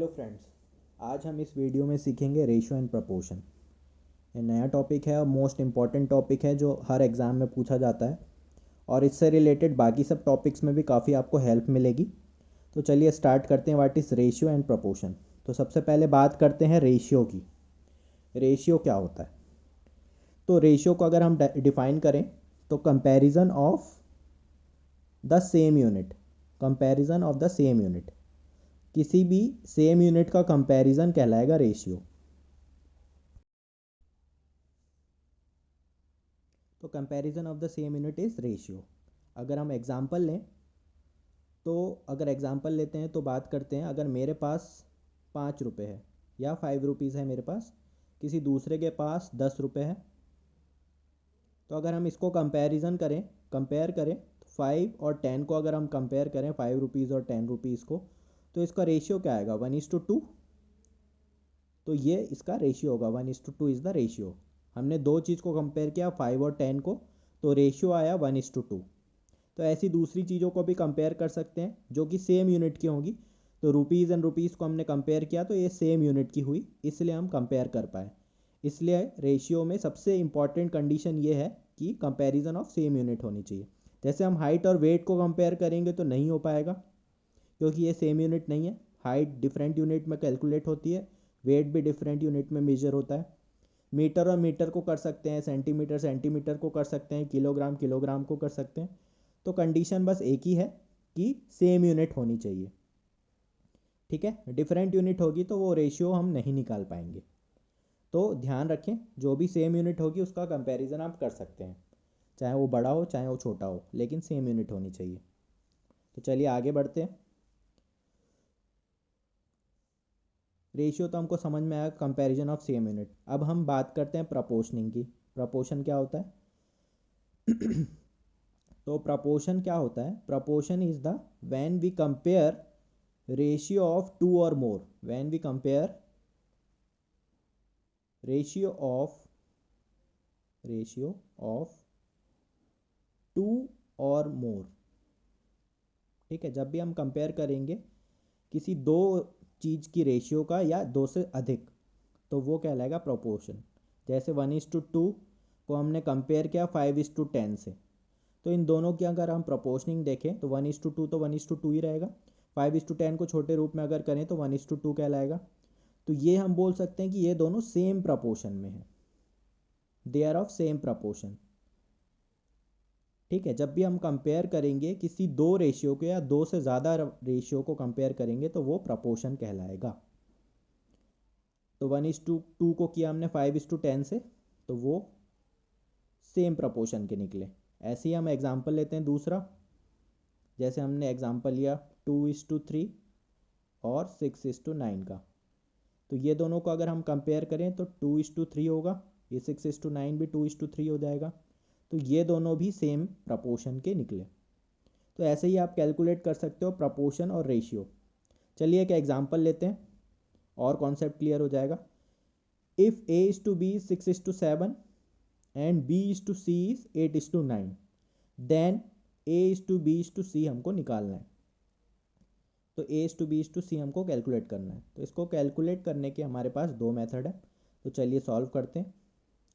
Hello friends, आज हम इस वीडियो में सीखेंगे रेशियो एंड प्रपोर्शन। ये नया टॉपिक है और मोस्ट इम्पॉर्टेंट टॉपिक है जो हर एग्ज़ाम में पूछा जाता है और इससे रिलेटेड बाकी सब टॉपिक्स में भी काफ़ी आपको हेल्प मिलेगी। तो चलिए स्टार्ट करते हैं। What is ratio and proportion. तो सबसे पहले बात करते हैं रेशियो की। रेशियो क्या होता है? तो रेशियो को अगर हम डिफ़ाइन करें तो comparison of the same unit, comparison of the same unit, किसी भी सेम यूनिट का कंपैरिजन कहलाएगा रेशियो। तो comparison of the same unit is ratio. अगर हम एग्जांपल लें तो अगर एग्जांपल लेते हैं तो बात करते हैं, अगर मेरे पास 5 रुपये है या 5 रुपीज़ है मेरे पास, किसी दूसरे के पास 10 रुपये है, तो अगर हम इसको कंपेयर करें तो 5 और 10 को अगर हम कंपेयर करें, 5 रुपीज़ और 10 रुपीज़ को, तो इसका रेशियो क्या आएगा? 1:2। तो ये इसका रेशियो होगा, 1:2 इज़ द रेशियो। हमने दो चीज़ को कंपेयर किया, 5 और 10 को, तो रेशियो आया 1:2। तो ऐसी दूसरी चीज़ों को भी कंपेयर कर सकते हैं जो कि सेम यूनिट की होंगी। तो रुपीज़ एंड रुपीज़ को हमने कंपेयर किया तो ये सेम यूनिट की हुई, इसलिए हम कंपेयर कर पाए। इसलिए रेशियो में सबसे इंपॉर्टेंट कंडीशन ये है कि कंपैरिजन ऑफ सेम यूनिट होनी चाहिए। जैसे हम हाइट और वेट को कंपेयर करेंगे तो नहीं हो पाएगा, क्योंकि ये सेम यूनिट नहीं है। हाइट डिफरेंट यूनिट में कैलकुलेट होती है, वेट भी डिफरेंट यूनिट में मेजर होता है। मीटर और मीटर को कर सकते हैं, सेंटीमीटर सेंटीमीटर को कर सकते हैं, किलोग्राम किलोग्राम को कर सकते हैं। तो कंडीशन बस एक ही है कि सेम यूनिट होनी चाहिए। ठीक है, डिफरेंट यूनिट होगी तो वो रेशियो हम नहीं निकाल पाएंगे। तो ध्यान रखें, जो भी सेम यूनिट होगी उसका कंपैरिजन आप कर सकते हैं, चाहे वो बड़ा हो चाहे वो छोटा हो, लेकिन सेम यूनिट होनी चाहिए। तो चलिए आगे बढ़ते हैं। रेशियो तो हमको समझ में आया, कंपैरिजन ऑफ सेम यूनिट। अब हम बात करते हैं प्रपोर्शनिंग की। प्रपोर्शन क्या होता है? तो प्रपोर्शन क्या होता है? Proportion is the when we compare ratio of two or more, when we compare ratio of two or more. ठीक है, जब भी हम कंपेयर करेंगे किसी दो चीज़ की रेशियो का या दो से अधिक, तो वो कहलाएगा प्रोपोर्शन। जैसे 1:2 को हमने कंपेयर किया 5:10 से, तो इन दोनों की अगर हम प्रोपोर्शनिंग देखें तो 1:2 तो 1:2 ही रहेगा। 5:10 को छोटे रूप में अगर करें तो 1:2 कहलाएगा। तो ये हम बोल सकते हैं कि ये दोनों सेम प्रपोर्शन में है, they are of same proportion. ठीक है, जब भी हम कंपेयर करेंगे किसी दो रेशियो को या दो से ज़्यादा रेशियो को कंपेयर करेंगे तो वो प्रपोर्शन कहलाएगा। तो 1:2 को किया हमने 5:10 से, तो वो सेम प्रपोर्शन के निकले। ऐसे ही हम एग्जांपल लेते हैं दूसरा। जैसे हमने एग्जांपल लिया 2:3 और 6:9 का, तो ये दोनों को अगर हम कंपेयर करें तो 2:3 होगा, ये 6:9 भी 2:3 हो जाएगा। तो ये दोनों भी सेम प्रपोर्शन के निकले। तो ऐसे ही आप कैलकुलेट कर सकते हो प्रपोर्शन और रेशियो। चलिए एक एग्जांपल लेते हैं और कॉन्सेप्ट क्लियर हो जाएगा। If A is to B is 6:7 and B is to C is 8:9, then A is to B is to C हमको निकालना है। तो A is to B is to C हमको कैलकुलेट करना है। तो इसको कैलकुलेट करने के हमारे पास दो मेथड है, तो चलिए सॉल्व करते हैं।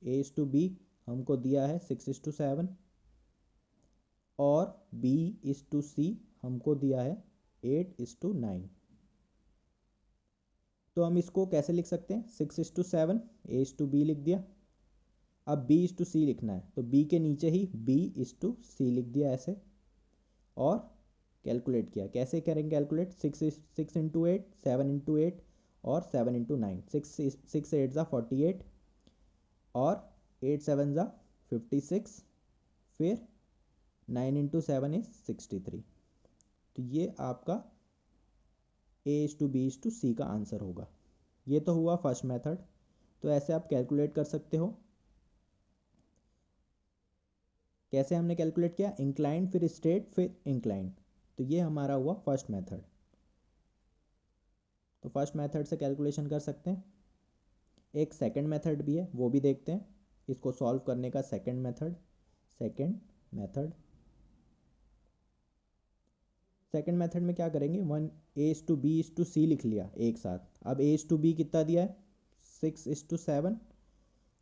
A is to B हमको दिया है 6:7 और B is to C हमको दिया है 8:9। तो हम इसको कैसे लिख सकते हैं? 6:7 A:B लिख दिया। अब B:C लिखना है, तो B के नीचे ही B:C लिख दिया ऐसे, और कैलकुलेट किया। कैसे करेंगे कैलकुलेट? 6 × 8, 7 × 8 और 7 × 9। 6 8 ज़ा 48 और 8 7 ज़ा 56, फिर 9 × 7 इज 63। तो ये आपका A:B:C का आंसर होगा। ये तो हुआ फर्स्ट मेथड। तो ऐसे आप कैलकुलेट कर सकते हो। कैसे हमने कैलकुलेट किया? इंक्लाइंड फिर स्ट्रेट फिर इंक्लाइंड। तो ये हमारा हुआ फर्स्ट मेथड। तो फर्स्ट मेथड से कैलकुलेशन कर सकते हैं। एक सेकंड मेथड भी है, वो भी देखते हैं इसको सॉल्व करने का। सेकंड मेथड सेकंड मेथड में क्या करेंगे, 1:b:c लिख लिया एक साथ। अब a:b कितना दिया है 6:7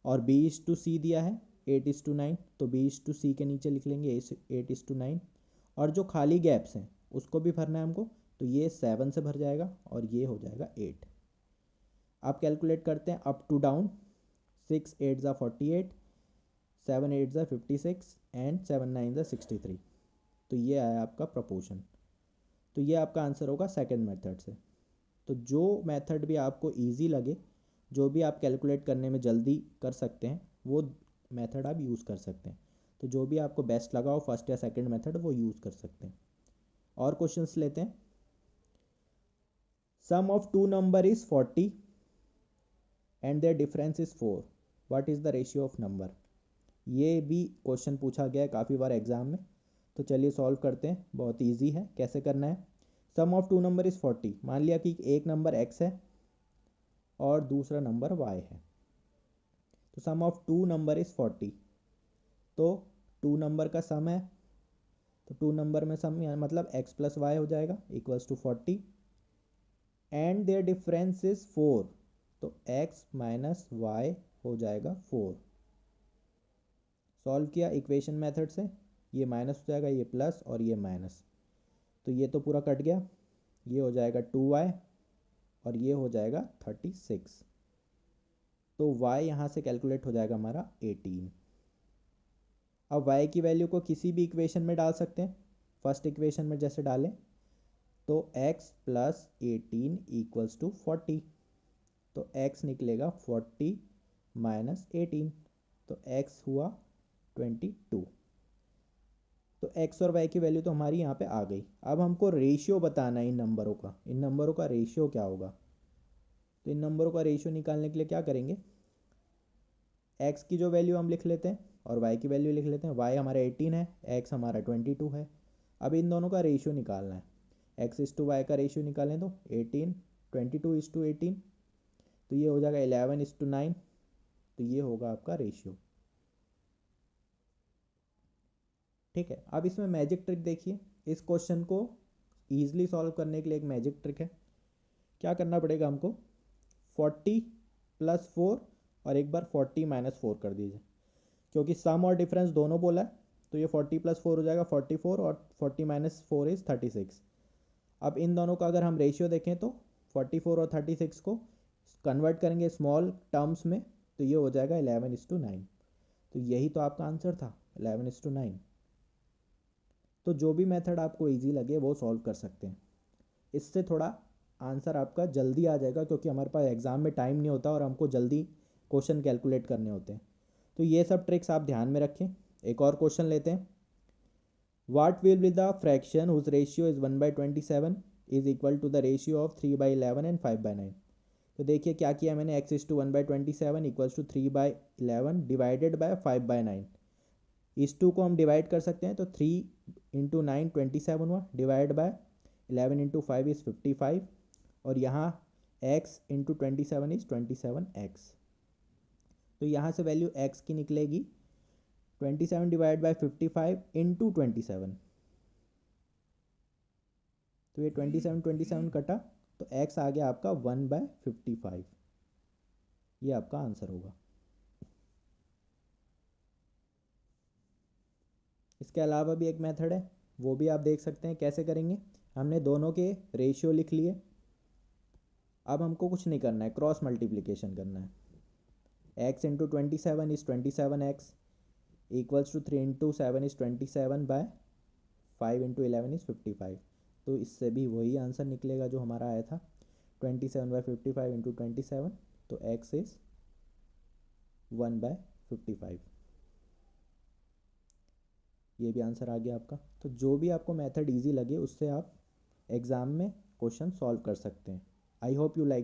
और b:c दिया है 8:9, तो b:c के नीचे लिख लेंगे 8:9 और जो खाली गैप्स हैं उसको भी भरना है हमको, तो ये 7 से भर जाएगा और ये हो जाएगा 8। आप कैलकुलेट करते हैं अप टू डाउन, 6 8 ज़ा 48, 7 8 ज़ा 56 एंड 7 9 ज़ा 63। तो ये आया आपका प्रपोर्शन। तो ये आपका आंसर होगा सेकंड मेथड से। तो जो मेथड भी आपको इजी लगे, जो भी आप कैलकुलेट करने में जल्दी कर सकते हैं, वो मेथड आप यूज़ कर सकते हैं। तो जो भी आपको बेस्ट लगा हो फर्स्ट या सेकंड मेथड, वो यूज़ कर सकते हैं। और क्वेश्चंस लेते हैं। Sum of two number is 40 and their difference is 4, what is the ratio of number. ये भी क्वेश्चन पूछा गया है काफ़ी बार एग्जाम में। तो चलिए सॉल्व करते हैं, बहुत ईजी है। कैसे करना है, सम ऑफ टू नंबर इज़ 40। मान लिया कि एक नंबर x है और दूसरा नंबर y है। तो सम ऑफ टू नंबर इज़ 40, तो टू नंबर का सम है, तो टू नंबर में सम मतलब x प्लस वाई हो जाएगा equals to 40 and their difference is 4, तो x माइनस वाई हो जाएगा 4। सॉल्व किया इक्वेशन मेथड से, ये माइनस हो जाएगा, ये प्लस और ये माइनस, तो ये तो पूरा कट गया। ये हो जाएगा 2y और ये हो जाएगा 36। तो y यहाँ से कैलकुलेट हो जाएगा हमारा 18। अब y की वैल्यू को किसी भी इक्वेशन में डाल सकते हैं। फर्स्ट इक्वेशन में जैसे डालें तो x प्लस 18 इक्वल्स टू 40, तो x निकलेगा 40 माइनस 18, तो x हुआ 22। तो x और y की वैल्यू तो हमारी यहाँ पे आ गई। अब हमको रेशियो बताना है इन नंबरों का। इन नंबरों का रेशियो क्या होगा, तो इन नंबरों का रेशियो निकालने के लिए क्या करेंगे, x की जो वैल्यू हम लिख लेते हैं और y की वैल्यू लिख लेते हैं। y हमारा 18 है, x हमारा 22 है। अब इन दोनों का रेशियो निकालना है। x इस टू वाई का रेशियो निकालें तो 18, 22:18, तो ये हो जाएगा 11:9, तो ये होगा आपका रेशियो। ठीक है। अब इसमें मैजिक ट्रिक देखिए, इस क्वेश्चन को ईजिली सॉल्व करने के लिए एक मैजिक ट्रिक है। क्या करना पड़ेगा हमको, 40 प्लस 4 और एक बार 40 माइनस 4 कर दीजिए, क्योंकि सम और डिफरेंस दोनों बोला है, तो ये 40 प्लस 4 हो जाएगा 44 और 40 माइनस 4 इज़ 36। अब इन दोनों का अगर हम रेशियो देखें तो 44 और 36 को कन्वर्ट करेंगे स्मॉल टर्म्स में, तो ये हो जाएगा 11:9। तो यही तो आपका आंसर था, 11:9। तो जो भी मेथड आपको इजी लगे वो सॉल्व कर सकते हैं। इससे थोड़ा आंसर आपका जल्दी आ जाएगा, क्योंकि हमारे पास एग्ज़ाम में टाइम नहीं होता और हमको जल्दी क्वेश्चन कैलकुलेट करने होते हैं। तो ये सब ट्रिक्स आप ध्यान में रखें। एक और क्वेश्चन लेते हैं। What will be the fraction whose ratio is 1/27 is equal to the ratio of 3/11 and 5/9। तो देखिए क्या किया मैंने, x is to 1/27 equals to 3/11 divided by 5/9। इस टू को हम डिवाइड कर सकते हैं, तो 3 × 9 27 हुआ, डिवाइड बाय 11 × 5 इज़ 55, और यहाँ x इंटू 27 इज़ 27x। तो यहाँ से वैल्यू x की निकलेगी 27 डिवाइड बाय 55 इंटू 27, तो ये 27 कटा, तो x आ गया आपका 1/55। ये आपका आंसर होगा। इसके अलावा भी एक मेथड है, वो भी आप देख सकते हैं कैसे करेंगे। हमने दोनों के रेशियो लिख लिए। अब हमको कुछ नहीं करना है, क्रॉस मल्टीप्लिकेशन करना है। x into 27 is 27x equals to 3 into 7 is 27 by 5 into 11 is 55। तो इससे भी वही आंसर निकलेगा जो हमारा आया था, 27/55 इंटू 27, तो x इज़ 1/55। ये भी आंसर आ गया आपका। तो जो भी आपको मेथड इजी लगे उससे आप एग्ज़ाम में क्वेश्चन सॉल्व कर सकते हैं। I hope you like